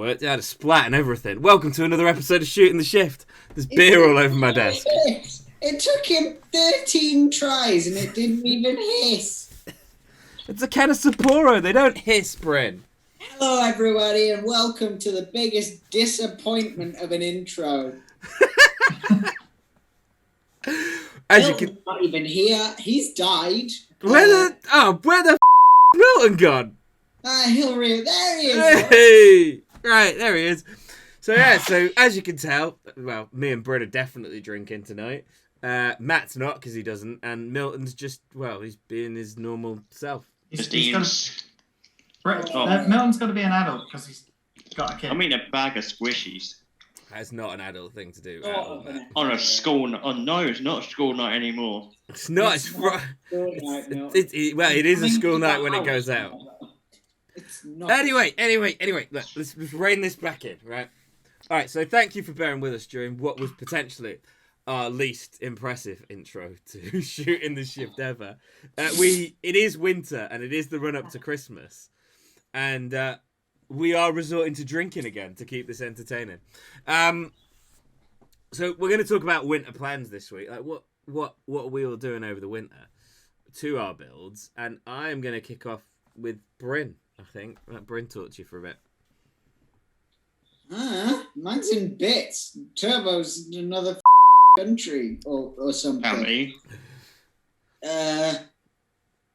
it had a splat and everything. Welcome to another episode of Shooting the Shift. There's beer all over my desk. It took him 13 tries and it didn't even hiss. It's a can of Sapporo. They don't hiss, Bryn. Hello, everybody, and welcome to the biggest disappointment of an intro. As Milton's you can, not even here. He's died. where the Milton gone? Hillary, there he is. Hey, right there he is. So as you can tell, well, me and Bryn are definitely drinking tonight. Matt's not because he doesn't, and Milton's just he's being his normal self. Milton's got to be an adult because he's got a kid. I mean, a bag of squishies. That's not an adult thing to do. On a school night. Oh, no, it's not a school night anymore. It's not. It is a school night when it goes out. It's not. Anyway, look, let's rein this back in, right? All right, so thank you for bearing with us during what was potentially our least impressive intro to Shooting the Shift ever. It is winter, and it is the run-up to Christmas. And we are resorting to drinking again to keep this entertaining. So we're going to talk about winter plans this week. Like what are we all doing over the winter to our builds? And I am going to kick off with Bryn, I think. Let Bryn talk to you for a bit. Mine's in bits. Turbo's in another country or something. County.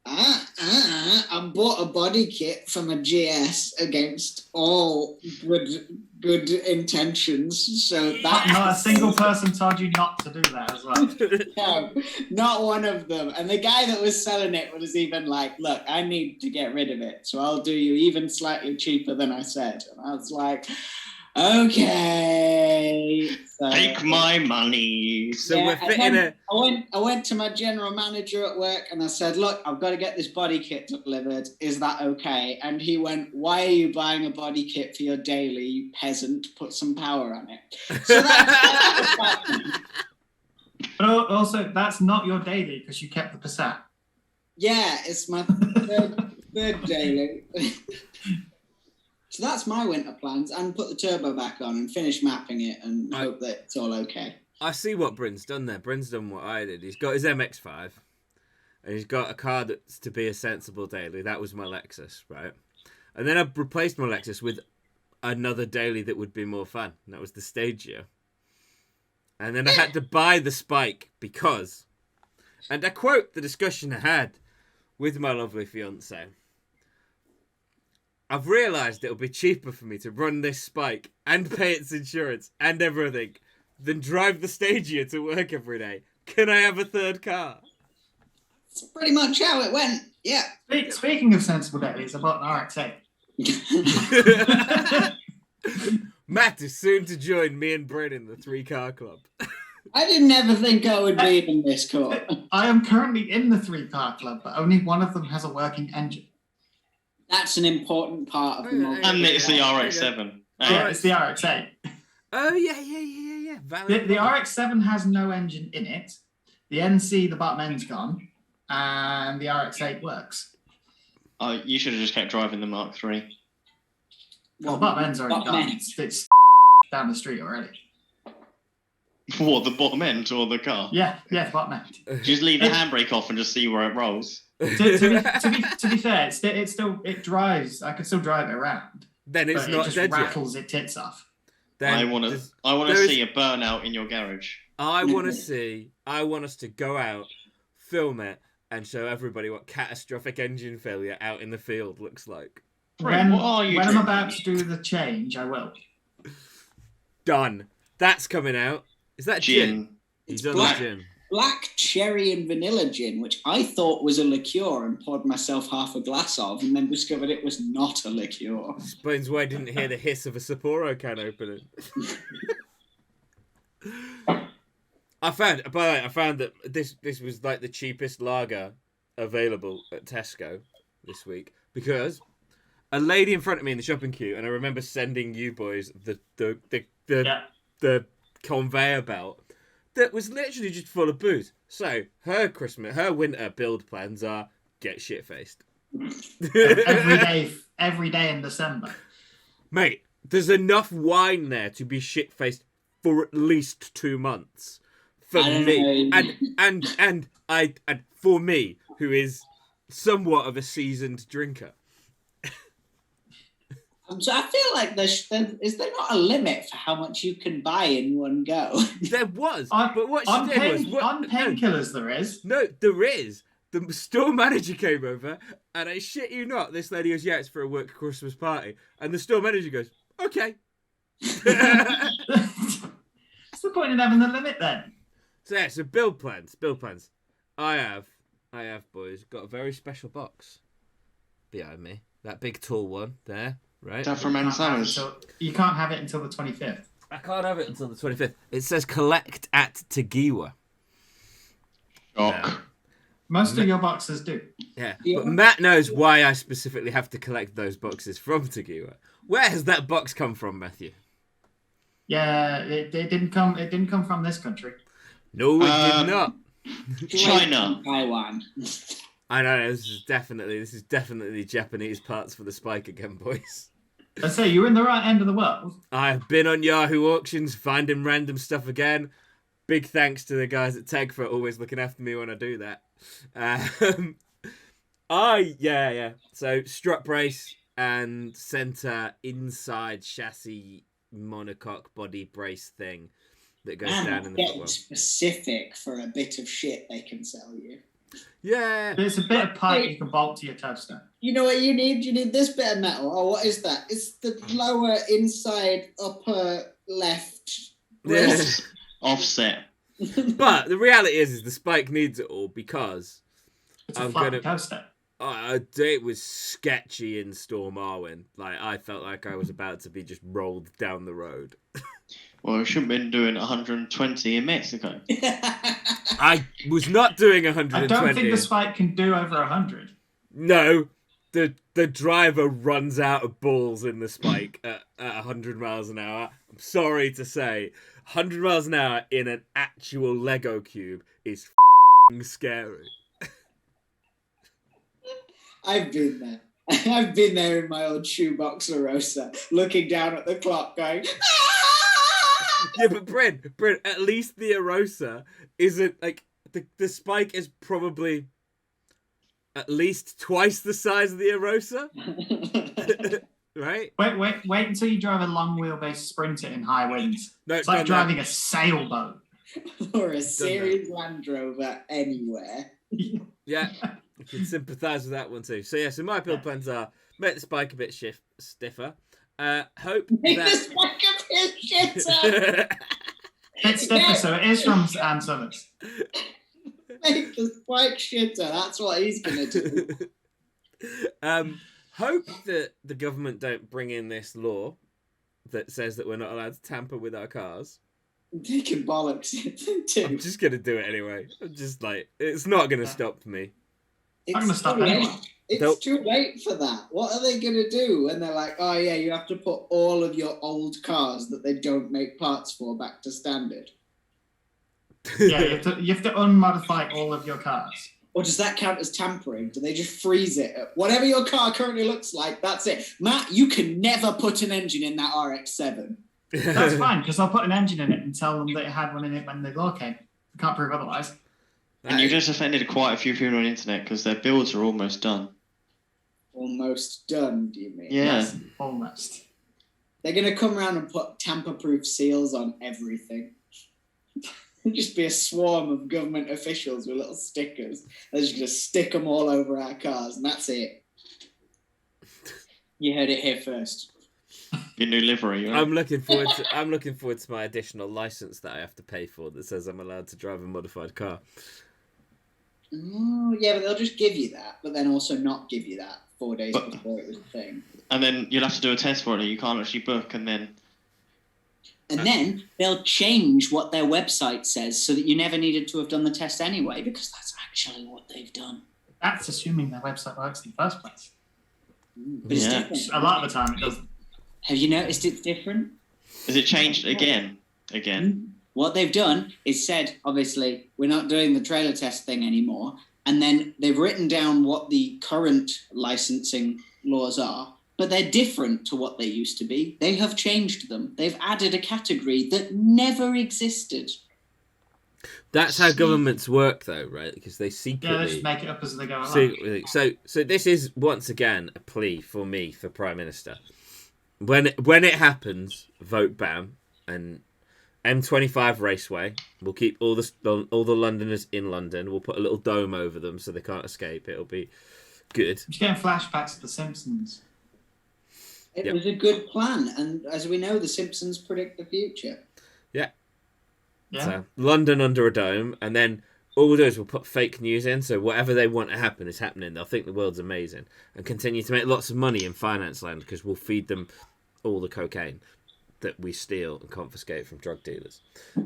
I bought a body kit from a GS against all good intentions. So that not a single person told you not to do that as well. No, not one of them. And the guy that was selling it was even like, "Look, I need to get rid of it, so I'll do you even slightly cheaper than I said." And I was like, "Okay, so, Take my money." So we're fitting I went to my general manager at work and I said, "Look, I've got to get this body kit delivered. Is that okay?" And he went, "Why are you buying a body kit for your daily, you peasant? Put some power on it." So that But also, that's not your daily because you kept the Passat. yeah, it's my third daily. So that's my winter plans, and put the turbo back on and finish mapping it and hope that it's all okay. I see what Bryn's done there. Bryn's done what I did. He's got his MX5, and he's got a car that's to be a sensible daily. That was my Lexus, right? And then I replaced my Lexus with another daily that would be more fun. And that was the Stagia. And then I had to buy the Spike because, and I quote the discussion I had with my lovely fiance, "I've realised it'll be cheaper for me to run this Spike and pay its insurance and everything than drive the Stagia to work every day. Can I have a third car?" That's pretty much how it went. Yeah. Speaking of sensible dailies, I bought an RX7. Matt is soon to join me and Bryn in the 3-car club. I didn't ever think I would be in this court. I am currently in the 3-car club, but only one of them has a working engine. That's an important part of the model. And it's the RX7. Yeah, it's the RX8. Oh, yeah. Valid. The RX7 has no engine in it. The NC, the bottom end's gone. And the RX8 works. You should have just kept driving the Mark III. Well, the bottom end's already gone. It's down the street already. What, the bottom end or the car? Yeah, the bottom end. Just leave the handbrake off and just see where it rolls. To be fair, it drives. I could still drive it around. Then it's but not it just dead rattles its tits off. Then I want to see a burnout in your garage. I want us to go out, film it, and show everybody what catastrophic engine failure out in the field looks like. When I'm about to do the change, I will. Done. That's coming out. Is that gin? He's done the gin. Black cherry and vanilla gin, which I thought was a liqueur and poured myself half a glass of, and then discovered it was not a liqueur. Explains why I didn't hear the hiss of a Sapporo can opening. I found that this was like the cheapest lager available at Tesco this week because a lady in front of me in the shopping queue, and I remember sending you boys the conveyor belt that was literally just full of booze. So her winter build plans are get shit faced every day in December. Mate, there's enough wine there to be shit-faced for at least 2 months for me, and for me, who is somewhat of a seasoned drinker. So I feel like is there not a limit for how much you can buy in one go? There was, but what she did was... On painkillers there is. No, there is. The store manager came over, and I shit you not, this lady goes, yeah, it's for a work Christmas party. And the store manager goes, okay. What's the point in having the limit then? So yeah, so build plans. I have, boys, got a very special box behind me. That big tall one there, right? Is that from Manzanos? You can't have it until the 25th. I can't have it until the 25th. It says collect at Tagiwa. Shock. Most of your boxes do. Yeah, but Matt knows why I specifically have to collect those boxes from Tagiwa. Where has that box come from, Matthew? Yeah, it didn't come. It didn't come from this country. No, it did not. China. Taiwan. I know this is definitely Japanese parts for the spike again, boys. I say you're in the right end of the world. I've been on Yahoo auctions finding random stuff again. Big thanks to the guys at Teg for always looking after me when I do that. So strut brace and center inside chassis monocoque body brace thing that goes down in the footwell. Specific for a bit of shit they can sell you. Yeah. It's a bit of pipe you can bolt to your toaster. You know what you need? You need this bit of metal. Oh, what is that? It's the lower inside upper left wrist. Offset. But the reality is the spike needs it all because It's a flat toaster. It was sketchy in Storm Arwen. Like, I felt like I was about to be just rolled down the road. Well, we shouldn't have been doing 120 in Mexico. I was not doing 120. I don't think the spike can do over 100. No, the driver runs out of balls in the spike at 100 miles an hour. I'm sorry to say, 100 miles an hour in an actual Lego cube is scary. I've been there. I've been there in my old shoebox Arosa, looking down at the clock going, Yeah, but Bryn, at least the Arosa isn't, like, the spike is probably at least twice the size of the Arosa. Right? Wait until you drive a long wheelbase Sprinter in high winds. No, it's like driving a sailboat. Or a series Land Rover anywhere. Yeah, I can sympathise with that one too. So so my build plans are make the spike a bit stiffer. Hope Make that... the spike a bit shitter. It's stiffer, so it is from Ann Summers. Make the spike shitter. That's what he's gonna do. Hope that the government don't bring in this law that says that we're not allowed to tamper with our cars. They can bollocks it too. I'm just gonna do it anyway. I'm just like, it's not gonna stop me. I'm gonna stop anyway. It's too late for that. What are they gonna do when they're like, oh yeah, you have to put all of your old cars that they don't make parts for back to standard? Yeah, you have to unmodify all of your cars. Or does that count as tampering? Do they just freeze it? Whatever your car currently looks like, that's it. Matt, you can never put an engine in that RX7. That's fine, because I'll put an engine in it and tell them that it had one in it when the law came. I can't prove otherwise. And you just offended quite a few people on the internet because their builds are almost done. Almost done, do you mean? Yeah. Yes, almost. They're going to come around and put tamper-proof seals on everything. There'll just be a swarm of government officials with little stickers. They're just going to stick them all over our cars, and that's it. You heard it here first. Your new livery, right? I'm looking forward to my additional license that I have to pay for that says I'm allowed to drive a modified car. Oh, yeah, but they'll just give you that, but then also not give you that 4 days before it was a thing. And then you'll have to do a test for it. You can't actually book, and then they'll change what their website says so that you never needed to have done the test anyway, because that's actually what they've done. That's assuming their website works in the first place. But it's different. A lot of the time it doesn't. Have you noticed it's different? Has it changed again? What they've done is said, obviously, we're not doing the trailer test thing anymore. And then they've written down what the current licensing laws are. But but they're different to what they used to be. They have changed them. They've added a category that never existed. That's how governments work, though, right? Because they Yeah, secretly... they just make it up as they go along. secretly. So this is, once again, a plea for me, for Prime Minister. When it happens, vote BAM, and M25 Raceway. We'll keep all the Londoners in London. We'll put a little dome over them so they can't escape. It'll be good. I'm just getting flashbacks to The Simpsons. It was a good plan, and as we know, The Simpsons predict the future. Yeah. Yeah. So London under a dome, and then all we'll do is we'll put fake news in, so whatever they want to happen is happening. They'll think the world's amazing and continue to make lots of money in finance land because we'll feed them all the cocaine that we steal and confiscate from drug dealers.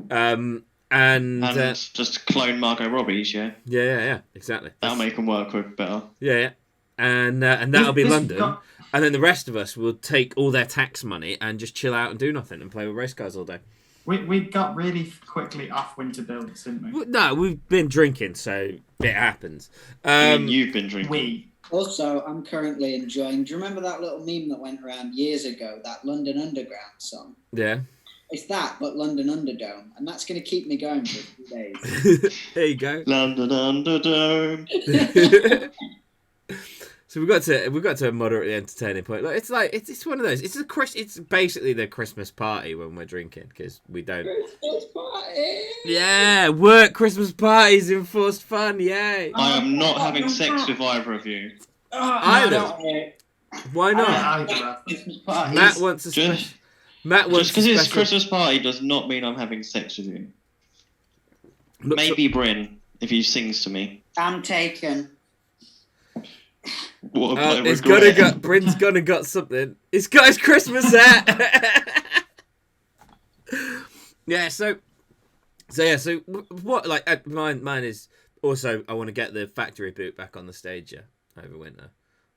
And just clone Margot Robbie's, yeah? Yeah, exactly. That'll make them work quick better. Yeah. And that'll be This London. And then the rest of us will take all their tax money and just chill out and do nothing and play with race cars all day. We got really quickly off winter builds, didn't we? No, we've been drinking, so it happens. I mean, you've been drinking. Also, I'm currently enjoying... Do you remember that little meme that went around years ago, that London Underground song? Yeah. It's that, but London Underdome, and that's going to keep me going for a few days. There you go. London Underdome. So we've got to a moderately entertaining point. It's one of those. It's basically the Christmas party when we're drinking because we don't. Christmas party. Yeah, work Christmas parties enforced fun. Yay! I am not having sex with either of you. Either. Why not? Christmas parties. Matt wants a special. Matt wants Just because it's special... Christmas party does not mean I'm having sex with you. Maybe Bryn, if he sings to me. I'm taken. What a it's gonna got Bryn's gonna got something. He's got his Christmas hat. Yeah. So what? Like mine is also. I want to get the factory boot back on the stage over winter.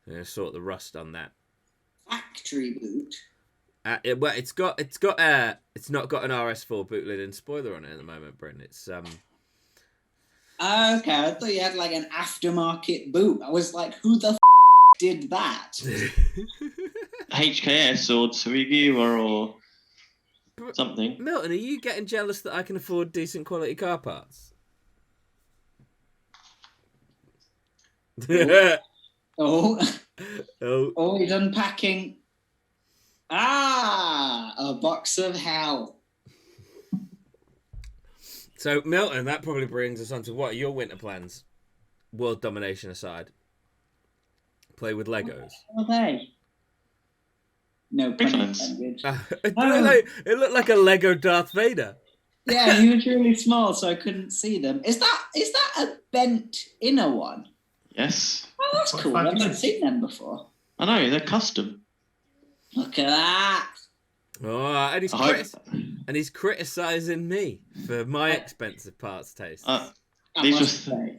I'm gonna sort the rust on that. Factory boot. Well, it's not got an RS4 boot lid and spoiler on it at the moment, Bryn. It's Okay, I thought you had like an aftermarket boot. I was like, who the did that? HKS or Tsurugi or something. Milton, are you getting jealous that I can afford decent quality car parts? Oh, he's unpacking. A box of hell. So, Milton, that probably brings us on to what are your winter plans? World domination aside. Play with Legos. What are they? No pun intended. It looked like a Lego Darth Vader. Yeah, he was really small, so I couldn't see them. Is that a bent inner one? Yes. Oh, that's cool. I've never seen them before. I know, they're custom. Look at that. Oh, and he's criticising me for my expensive parts taste. I must say,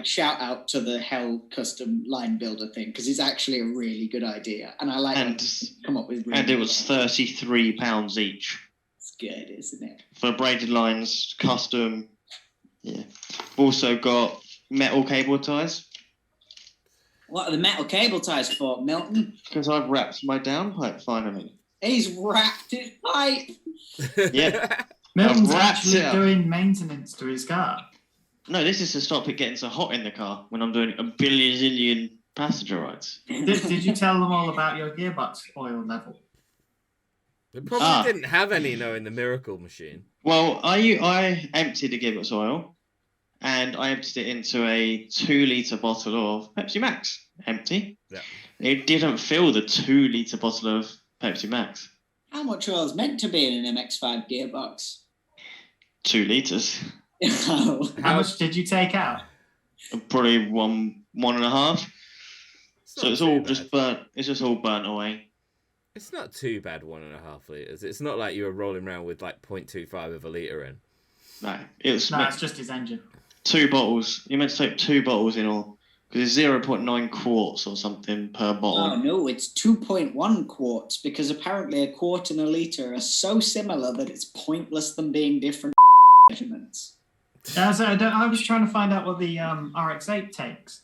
shout out to the Hell custom line builder thing because it's actually a really good idea, and I like to come up with. Really and it was £33 each. It's good, isn't it? For braided lines, custom. Yeah. Also got metal cable ties. What are the metal cable ties for, Milton? Because I've wrapped my downpipe finally. He's wrapped his pipe. Yeah. Milton's actually doing maintenance to his car. No, this is to stop it getting so hot in the car when I'm doing a zillion passenger rides. Did you tell them all about your gearbox oil level? They probably didn't have any, in the miracle machine. Well, I emptied the gearbox oil, and I emptied it into a 2-litre bottle of Pepsi Max. Empty. Yeah. It didn't fill the 2-litre bottle of Pepsi Max. How much oil is meant to be in an MX5 gearbox? 2 litres. How much did you take out? Probably one and a half. So it's all bad. just burnt. It's just all burnt away. It's not too bad, 1.5 litres. It's not like you were rolling around with like 0.25 of a litre in. No, it's just his engine. 2 bottles. You meant to take 2 bottles in all. Because it's 0.9 quarts or something per bottle. Oh, no, it's 2.1 quarts because apparently a quart and a litre are so similar that it's pointless them being different measurements. I was trying to find out what the RX8 takes.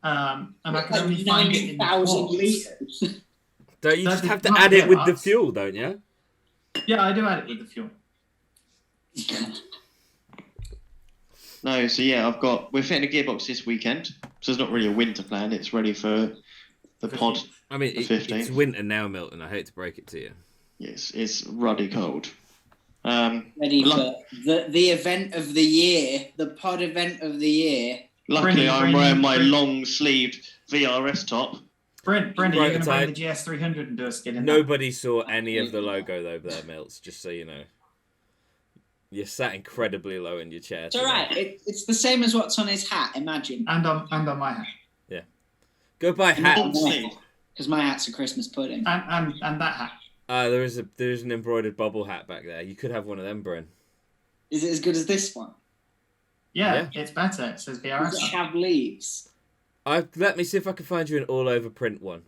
And I could only find it in 90,000 quarts. litres. Don't you Don't just you- have to not add it with the gearbox. fuel, don't you? Yeah, I do add it with the fuel. No, so yeah, we're fitting a gearbox this weekend. So it's not really a winter plan. It's ready for the pod. I mean, The 15th. it's winter now, Milton. I hate to break it to you. Yes, it's ruddy cold. Ready for the event of the year, the pod event of the year. Luckily, I'm Bryn, wearing my Bryn. long-sleeved VRS top. Bryn, are you going to Prototype. bring the GS300 and do a skid in Nobody saw any of the logo though there, Milts, just so you know. You're sat incredibly low in your chair. It's all right. It's the same as what's on his hat. Imagine. that? And on my hat. Go buy hats. Because my hat's a Christmas pudding. And that hat. There's an embroidered bubble hat back there. You could have one of them, Bryn. Is it as good as this one? Yeah, it's better. It says VRS. Does it have leaves? Let me see if I can find you an all-over print one.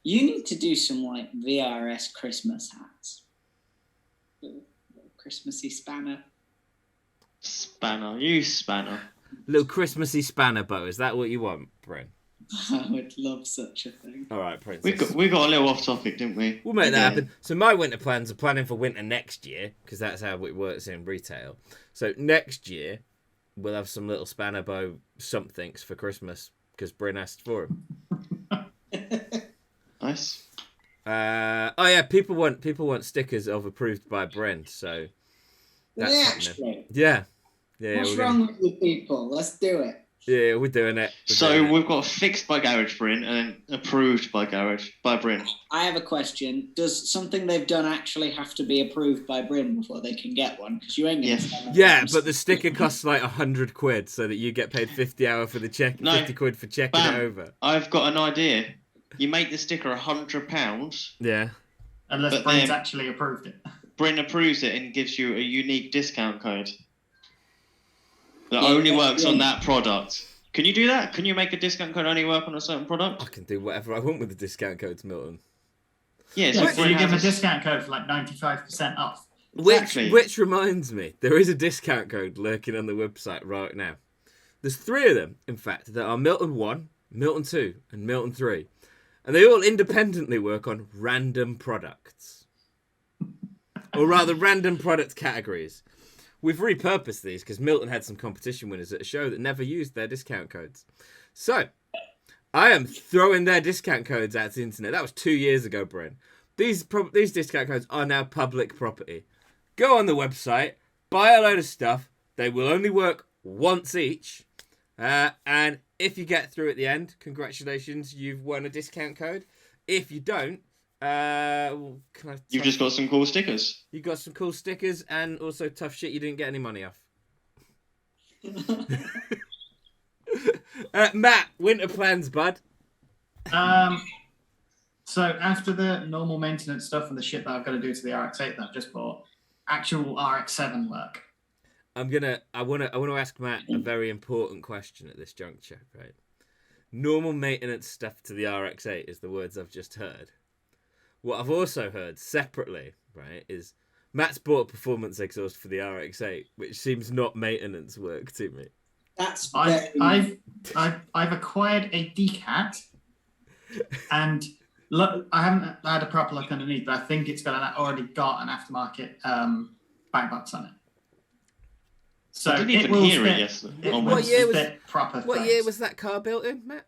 You need to do some like VRS Christmas hats. Little Christmassy spanner. Spanner, you spanner. Little Christmassy spanner bow. Is that what you want, Bryn? I would love such a thing. All right, Princess. We got a little off topic, didn't we? We'll make that Yeah. happen. So my winter plans are planning for winter next year, because that's how it works in retail. So next year, we'll have some little spanner bow somethings for Christmas, because Bryn asked for them. Nice. Oh yeah, people want stickers of approved by Bryn, so that's Yeah, happening. actually. Yeah. What's we're wrong with you people? Let's do it. Yeah, we're doing it. So we've got fixed by Garage Bryn and approved by Bryn. I have a question. Does something they've done actually have to be approved by Bryn before they can get one? Because you ain't going to Yes. Yeah, but the sticker costs like 100 quid, so that you get paid 50 hour for the check, No. 50 quid for checking Bam. it over. I've got an idea. You make the sticker £100. Yeah. Unless But Bryn's then- actually approved it. Bryn approves it and gives you a unique discount code that Yeah, only works on yeah. that product. Can you do that? Can you make a discount code only work on a certain I product? can do whatever I want with the discount codes, Milton. Yeah, So Bryn you give has a discount code for like 95% off. Exactly. Which reminds me, there is a discount code lurking on the website right now. There's 3 of them, in fact, that are Milton 1, Milton 2, and Milton 3. And they all independently work on random products. Or rather, random product categories. We've repurposed these because Milton had some competition winners at a show that never used their discount codes. So, I am throwing their discount codes out to the internet. That was 2 years ago, Bryn. These discount codes are now public property. Go on the website, buy a load of stuff. They will only work once each. And if you get through at the end, congratulations, you've won a discount code. If you don't, You've just got some cool stickers. You got some cool stickers and also tough shit you didn't get any money off. Matt, winter plans, bud. So after the normal maintenance stuff and the shit that I've got to do to the RX-8 that I've just bought, actual RX-7 work. I want to ask Matt a very important question at this juncture, right? Normal maintenance stuff to the RX-8 is the words I've just heard. What I've also heard separately, right, is Matt's bought a performance exhaust for the RX-8, which seems not maintenance work to me. That's I've acquired a decat, and look, I haven't had a proper look underneath, but I think it's already got an aftermarket back box on it. So I didn't it even will hear fit, it yesterday. It Oh, will What year was- fit proper. What frames. year was that car built in, Matt?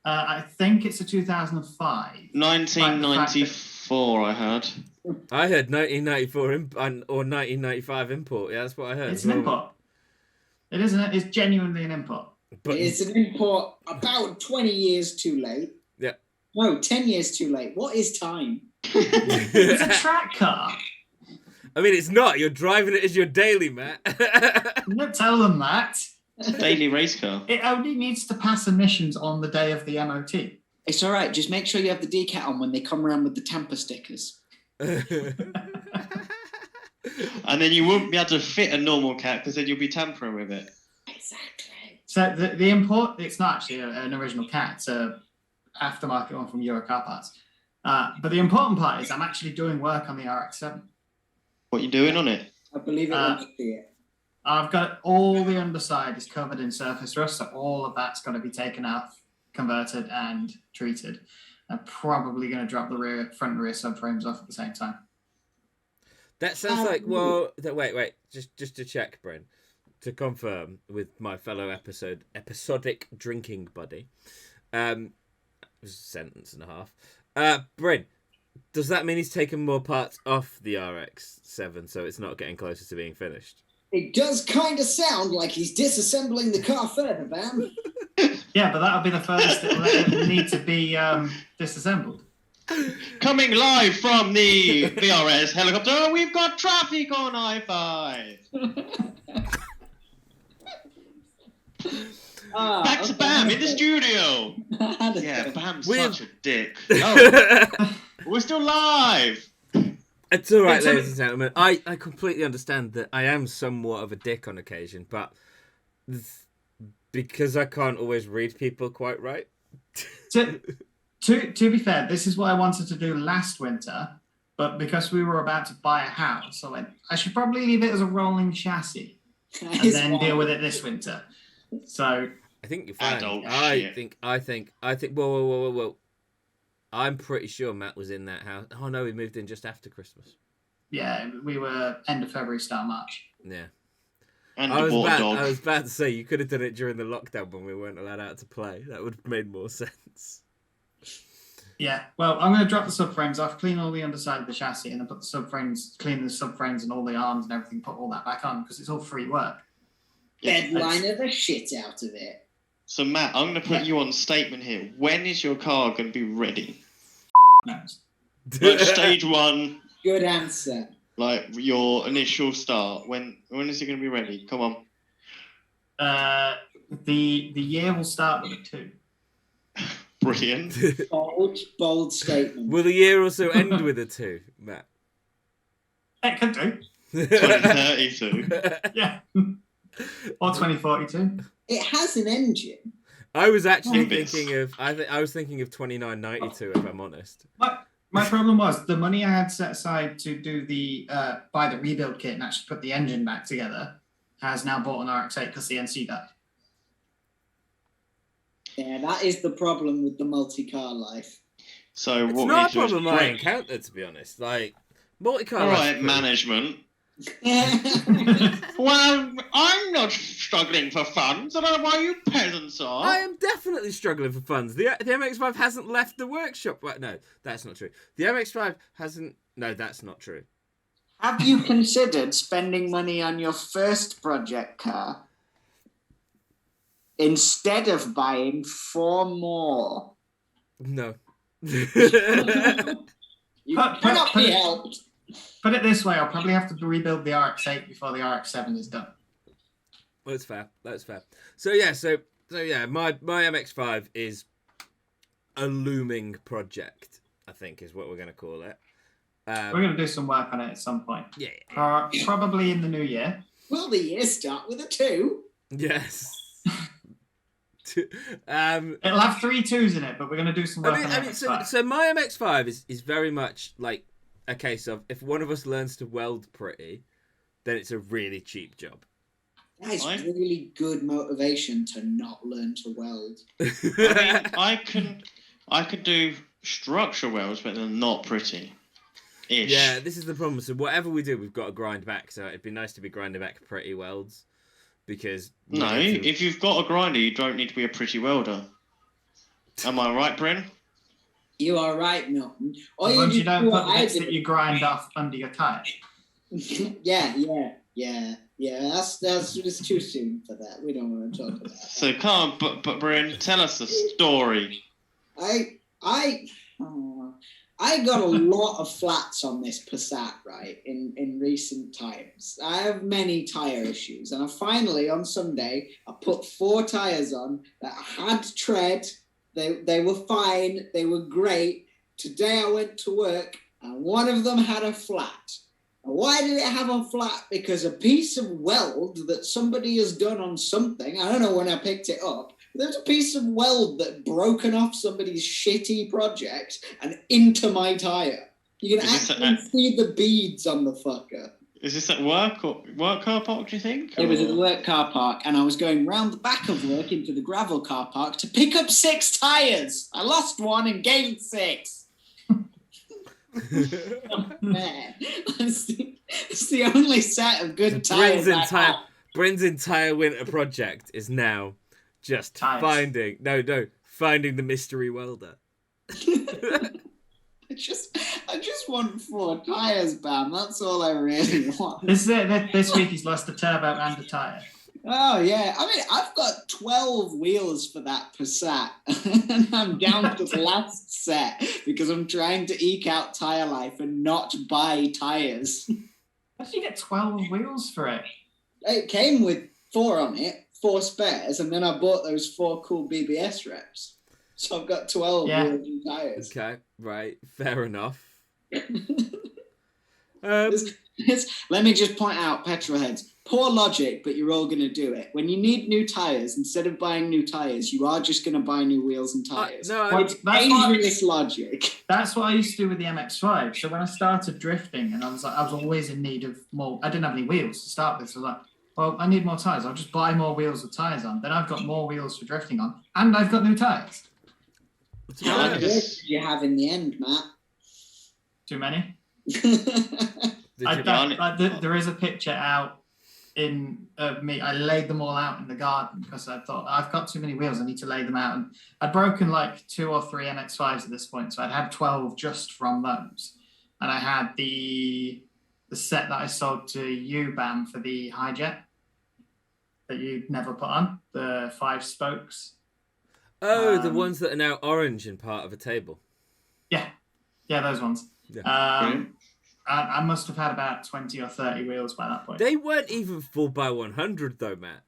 I think it's a 2005. 1994, I heard. I heard 1994 or 1995 import. Yeah, that's what I heard. It's an import. It isn't. It's genuinely an import. But It's an import about 20 years too late. Yeah. No, 10 years too late. What is time? It's a track car. I mean, it's not. You're driving it as your daily, Matt. Don't tell them that. Daily race car. It only needs to pass emissions on the day of the MOT. It's all right. Just make sure you have the decat on when they come around with the tamper stickers. And then you won't be able to fit a normal cat because then you'll be tampering with it. Exactly. So the import, it's not actually an original cat. It's a aftermarket one from Euro Car Parts. But the important part is I'm actually doing work on the RX7. What are you doing on it? I believe it when I see it. I've got all the underside is covered in surface rust, so all of that's got to be taken out, converted, and treated. I'm probably going to drop the front and rear subframes off at the same time. That sounds like, well, wait, just to check, Bryn, to confirm with my fellow episodic drinking buddy. It was a sentence and a half. Bryn, does that mean he's taken more parts off the RX7 so it's not getting closer to being finished? It does kind of sound like he's disassembling the car further, Van. Yeah, but that'll be the furthest it'll need to be disassembled. Coming live from the VRS helicopter, we've got traffic on I-5. Back to Bam in the studio. Yeah, Bam's such a dick. Oh, we're still live. It's all right, ladies and gentlemen. I completely understand that I am somewhat of a dick on occasion, but because I can't always read people quite right. To be fair, this is what I wanted to do last winter, but because we were about to buy a house, I went, I should probably leave it as a rolling chassis and then deal with it this winter. So I think you're fine. I think. Whoa. I'm pretty sure Matt was in that house. Oh no, he moved in just after Christmas. Yeah, we were end of February, start March. Yeah. And I was about to say you could have done it during the lockdown when we weren't allowed out to play. That would have made more sense. Yeah, well, I'm going to drop the subframes off, clean all the underside of the chassis, and then put the subframes, clean the subframes and all the arms and everything, put all that back on because it's all free work. Deadliner the shit out of it. So Matt, I'm going to put you on statement here. When is your car going to be ready? Knows. Like stage 1. Good answer. Like your initial start. When is it going to be ready? Come on. The year will start with a 2. Brilliant. Bold statement. Will the year also end with a 2, Matt? It could do. 2032. Yeah. Or 2042. It has an engine. I was actually thinking of. I was thinking of 2992. If I'm honest. My problem was the money I had set aside to do buy the rebuild kit and actually put the engine back together has now bought an RX8 because the NC died. Yeah, that is the problem with the multi-car life. So It's what not a we do problem is I break. encountered, to be honest. Like multi-car. All right, life- management. Well, I'm not struggling for funds. I don't know why you peasants are. I am definitely struggling for funds. The MX5 hasn't left the workshop. Well, no, that's not true. The MX5 hasn't. No, that's not true. Have you considered spending money on your first project car instead of buying 4 more? No. You cannot be helped. Put it this way, I'll probably have to rebuild the RX8 before the RX7 is done. That's fair. So yeah, my MX5 is a looming project, I think is what we're going to call it. We're going to do some work on it at some point. Yeah. Probably in the new year. Will the year start with a 2? Yes. It'll have 3 2s in it, but we're going to do some work on it. So my MX5 is very much like a case of if one of us learns to weld pretty, then it's a really cheap job. That is really good motivation to not learn to weld. I mean, I could do structural welds, but they're not pretty. Yeah, this is the problem. So whatever we do, we've got to grind back. So it'd be nice to be grinding back pretty welds, because if you've got a grinder, you don't need to be a pretty welder. Am I right, Bryn? You are right, Milton. As long as you don't put the bits that you grind off under your tyre. Yeah. It's too soon for that. We don't want to talk about that. So come on, but Bryn, tell us the story. I got a lot of flats on this Passat, right, in recent times. I have many tyre issues, and I finally, on Sunday, I put 4 tyres on that had tread. They were fine. They were great. Today I went to work, and one of them had a flat. And why did it have a flat? Because a piece of weld that somebody has done on something, I don't know when I picked it up, there's a piece of weld that had broken off somebody's shitty project and into my tyre. You can actually see the beads on the fucker. Is this at work or work car park, do you think? It was at the work car park, and I was going round the back of work into the gravel car park to pick up 6 tyres. I lost 1 and gained 6. Oh, man. It's the only set of good tyres I have. Bryn's entire winter project is now just finding the mystery welder. I just want 4 tyres, Bam. That's all I really want. This week he's lost a turbo and a tyre. Oh, yeah. I mean, I've got 12 wheels for that Passat, and I'm down to the last set because I'm trying to eke out tyre life and not buy tyres. How did you get 12 wheels for it? It came with 4 on it, 4 spares, and then I bought those 4 cool BBS reps. So I've got 12 wheels and tyres. Okay, right. Fair enough. Let me just point out, petrol heads, poor logic, but you're all going to do it. When you need new tyres, instead of buying new tyres, you are just going to buy new wheels and tyres. It's dangerous logic. That's what I used to do with the MX5. So when I started drifting, and I was always in need of more. I didn't have any wheels to start with, so I was like, well, I need more tyres. I'll just buy more wheels with tyres on. Then I've got more wheels for drifting on, and I've got new tyres. How many wheels did you have in the end, Matt? Too many. There is a picture out in me. I laid them all out in the garden because I thought I've got too many wheels. I need to lay them out, and I'd broken like 2 or 3 MX5s at this point, so I'd had 12 just from those, and I had the set that I sold to you, Bam, for the Hijet that you never put on, the 5 spokes. Oh, the ones that are now orange and part of a table. Yeah, those ones. Yeah. I must have had about 20 or 30 wheels by that point. They weren't even 4x100 though, Matt.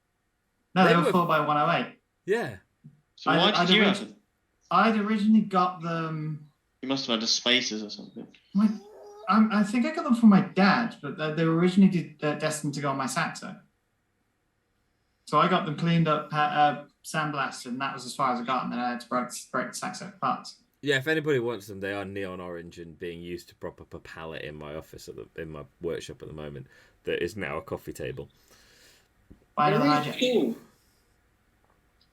No, they were 4x108. Yeah. So why did you have them? I'd originally got them... You must have had the spacers or something. I think I got them from my dad, but they were originally destined to go on my Saxo. So I got them cleaned up, sandblasted, and that was as far as I got, and then I had to break the Saxo parts. Yeah, if anybody wants them, they are neon orange and being used to prop up a pallet in my office in my workshop at the moment. That is now a coffee table. Cool.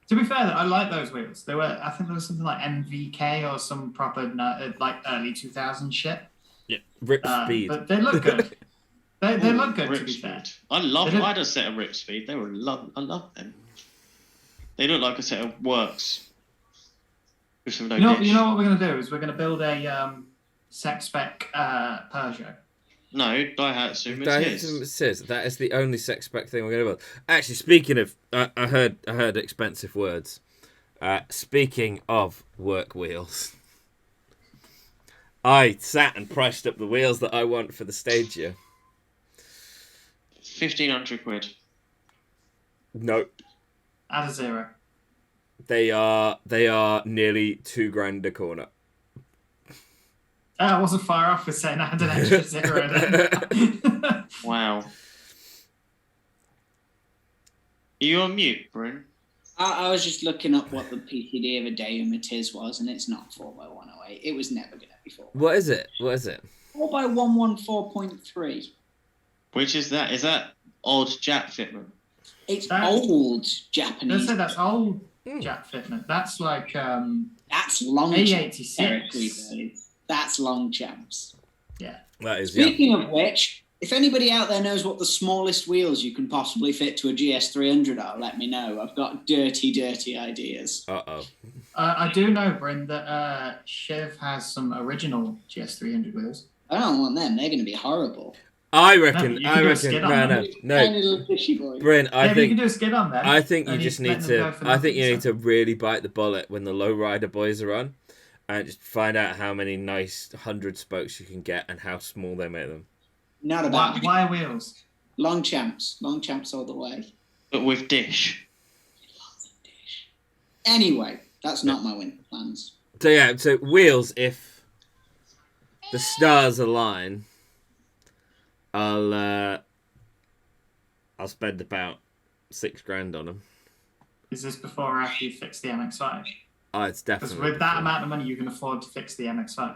To be fair, I like those wheels. They were, I think there was something like MVK or some proper like early 2000 shit. Yeah, Rip Speed. But they look good. They look good, to be fair. I had a set of Rip Speed. I love them. They look like a set of works. You know what we're going to do is we're going to build a sec spec Peugeot. No, Daihatsu Matiz. That is the only sec spec thing we're going to build. Actually, speaking of, I heard expensive words. Speaking of work wheels, I sat and priced up the wheels that I want for the Stagia. 1,500 quid. No. Add a 0. They are nearly $2,000 a corner. I wasn't far off with saying I had an extra 0 then. Wow. Are you on mute, Bryn? I was just looking up what the PCD of a day Matiz was, and it's not 4x108. It was never going to be 4x. What is it? 4x114.3. Which is that? Is that odd Jap fitment? It's old Japanese. Let's say that's old Jap fitment. That's like that's long A86. That's long champs. Yeah. That is. Speaking of which, if anybody out there knows what the smallest wheels you can possibly fit to a GS300 are, let me know. I've got dirty ideas. Uh-oh. I do know, Bryn, that Shiv has some original GS300 wheels. I don't want them. They're going to be horrible. I reckon. No. Bryn, I think you can do a skid on them. I think you just need to. I think you need to really bite the bullet when the lowrider boys are on, and just find out how many nice 100 spokes you can get and how small they make them. Not about why wheels. Long champs all the way. But with dish. Anyway, that's not my winter plans. So wheels. If the stars align, I'll spend about $6,000 on them. Is this before or after you fix the MX5? Oh, it's definitely. Because with that amount of money, you can afford to fix the MX5.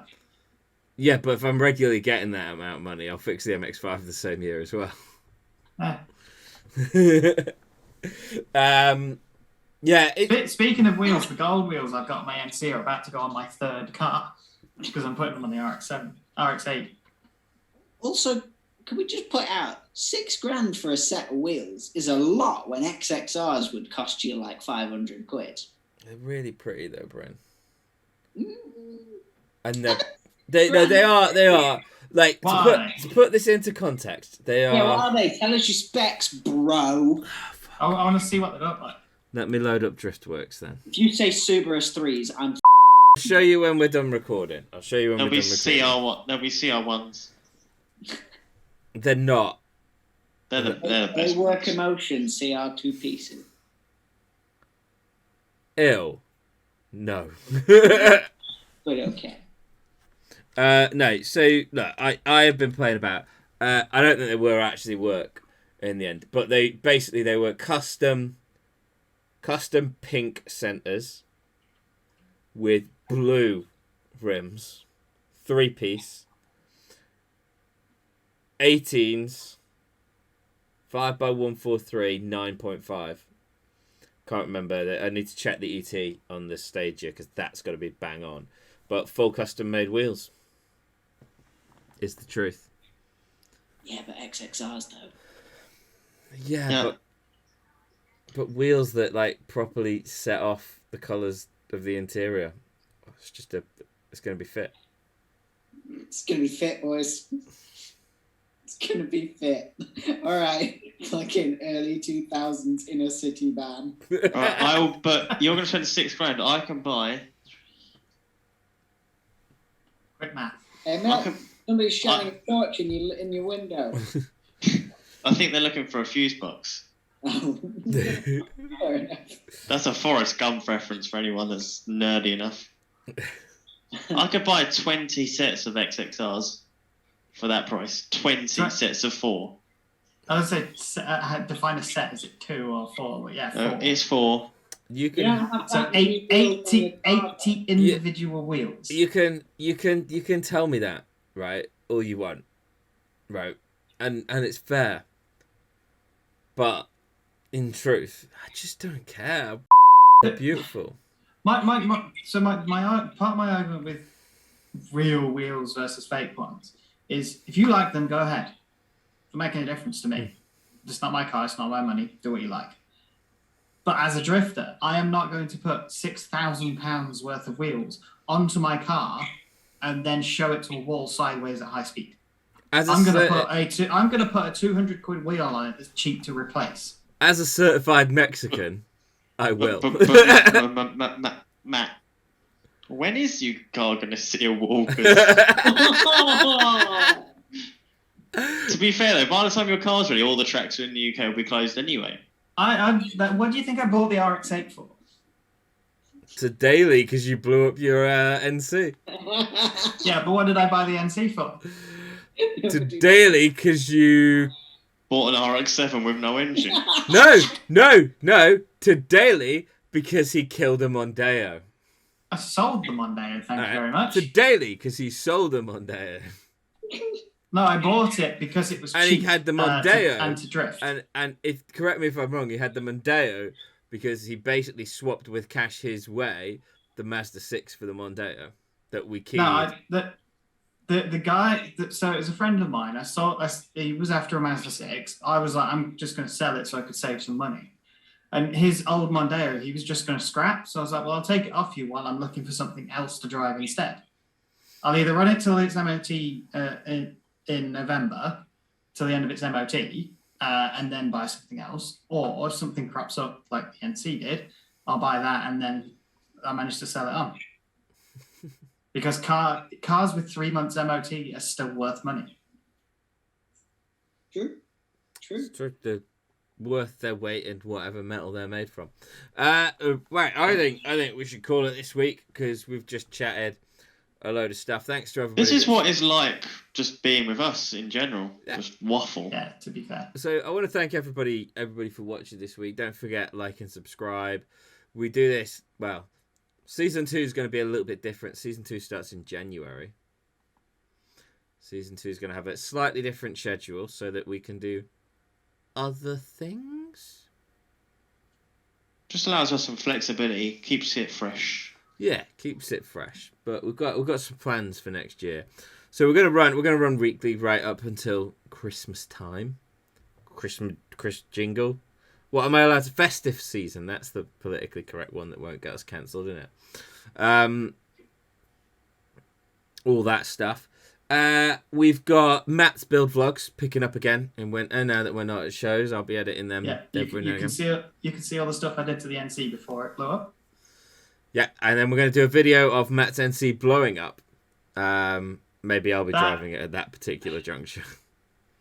Yeah, but if I'm regularly getting that amount of money, I'll fix the MX5 the same year as well. Yeah. Speaking of wheels, the gold wheels I've got on my NC are about to go on my third car because I'm putting them on the RX7, RX8. Also, can we just put out £6,000 for a set of wheels is a lot when XXRs would cost you like 500 quid. They're really pretty though, Bryn. Mm. And they are like to put this into context. They are. Yeah, what are they? Tell us your specs, bro. I want to see what they look like. Let me load up Driftworks then. If you say Subaru 3s, I'm. I'll show you when we're done recording. There'll be CR1s. They're not. They're the They best work ones. emotion CR2 pieces. Ew. No. But okay. No. So look, I have been playing about. I don't think they will actually work in the end, but they were custom pink centers with blue rims, 3-piece, 18s, 5x143, 9.5. Can't remember. I need to check the ET on this stage here because that's got to be bang on. But full custom made wheels is the truth. Yeah, but XXRs though. Yeah. But wheels that like properly set off the colours of the interior. It's going to be fit. It's going to be fit, boys. It's going to be fit. All right. Like in early 2000s inner city van. Right, but you're going to spend £6,000. I can buy. Quick math. Hey, Matt, somebody's shining a torch in your window. I think they're looking for a fuse box. Oh, fair enough. That's a Forrest Gump reference for anyone that's nerdy enough. I could buy 20 sets of XXRs for that price. 20 sets of 4. I would say define a set. Is it 2 or 4? But yeah, 4. It's 4. You can So 80 individual wheels. you can tell me that, right? All you want, right? And it's fair. But in truth, I just don't care. They're beautiful. My part of my argument with real wheels versus fake ones is if you like them, go ahead. Don't make any difference to me. It's not my car, it's not my money. Do what you like. But as a drifter, I am not going to put £6,000 worth of wheels onto my car and then show it to a wall sideways at high speed. I'm going to put a 200 quid wheel on it that's cheap to replace. As a certified Mexican, I will. Matt, when is your car going to see a wall? To be fair though, by the time your car's ready, all the tracks in the UK will be closed anyway. What do you think I bought the RX8 for? To daily because you blew up your NC. Yeah, but what did I buy the NC for? To daily because you bought an RX7 with no engine. No. To daily because he killed a Mondeo. I sold the Mondeo, thank you very much. To daily because he sold a Mondeo. No, I bought it because it was cheap. And he had the Mondeo. And to drift. And if correct me if I'm wrong, he had the Mondeo because he basically swapped with cash his way the Mazda 6 for the Mondeo that we keyed. No, the guy, so it was a friend of mine. He was after a Mazda 6. I was like, I'm just going to sell it so I could save some money. And his old Mondeo, he was just going to scrap. So I was like, well, I'll take it off you while I'm looking for something else to drive instead. I'll either run it till its MOT in November, till the end of its MOT, and then buy something else. Or if something crops up like the NC did, I'll buy that and then I managed to sell it on. Because cars with 3 months MOT are still worth money. True. They're worth their weight in whatever metal they're made from. Right, I think we should call it this week because we've just chatted a load of stuff. Thanks to everybody. This is what it's like just being with us in general. Yeah. Just waffle. Yeah, to be fair. So I want to thank everybody for watching this week. Don't forget, like and subscribe. We do this, well, Season 2 is going to be a little bit different. Season 2 starts in January. Season 2 is going to have a slightly different schedule so that we can do other things. Just allows us some flexibility, keeps it fresh. Yeah, keeps it fresh. But we've got some plans for next year. So we're gonna run weekly right up until Christmas time. Chris jingle. What am I allowed to? Festive season. That's the politically correct one that won't get us cancelled, isn't it? All that stuff. We've got Matt's build vlogs picking up again in winter. Now that we're not at shows, I'll be editing them. Yeah, you can see all the stuff I did to the NC before it blew up. Yeah, and then we're going to do a video of Matt's NC blowing up. Maybe I'll be driving it at that particular juncture.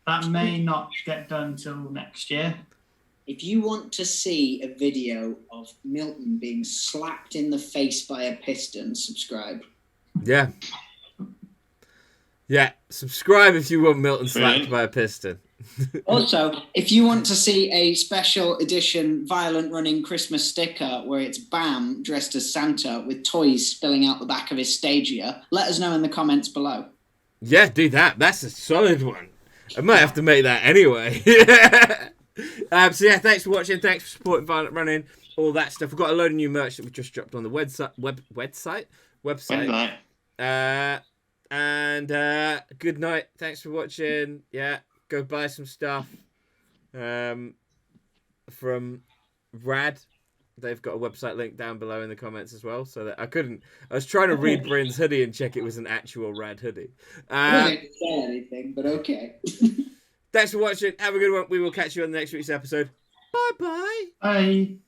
That may not get done till next year. If you want to see a video of Milton being slapped in the face by a piston, subscribe. Yeah. Yeah, subscribe if you want Milton slapped by a piston. Also, if you want to see a special edition Violent Running Christmas sticker where it's Bam dressed as Santa with toys spilling out the back of his stagia, let us know in the comments below. Yeah, do that. That's a solid one. I might have to make that anyway. So yeah, thanks for watching. Thanks for supporting Violent Running. All that stuff. We've got a load of new merch that we just dropped on the website. And good night. Thanks for watching. Yeah, go buy some stuff from Rad. They've got a website link down below in the comments as well. So that I was trying to read Bryn's hoodie and check it was an actual Rad hoodie. I didn't say anything, but okay. Thanks for watching. Have a good one. We will catch you on the next week's episode. Bye-bye. Bye.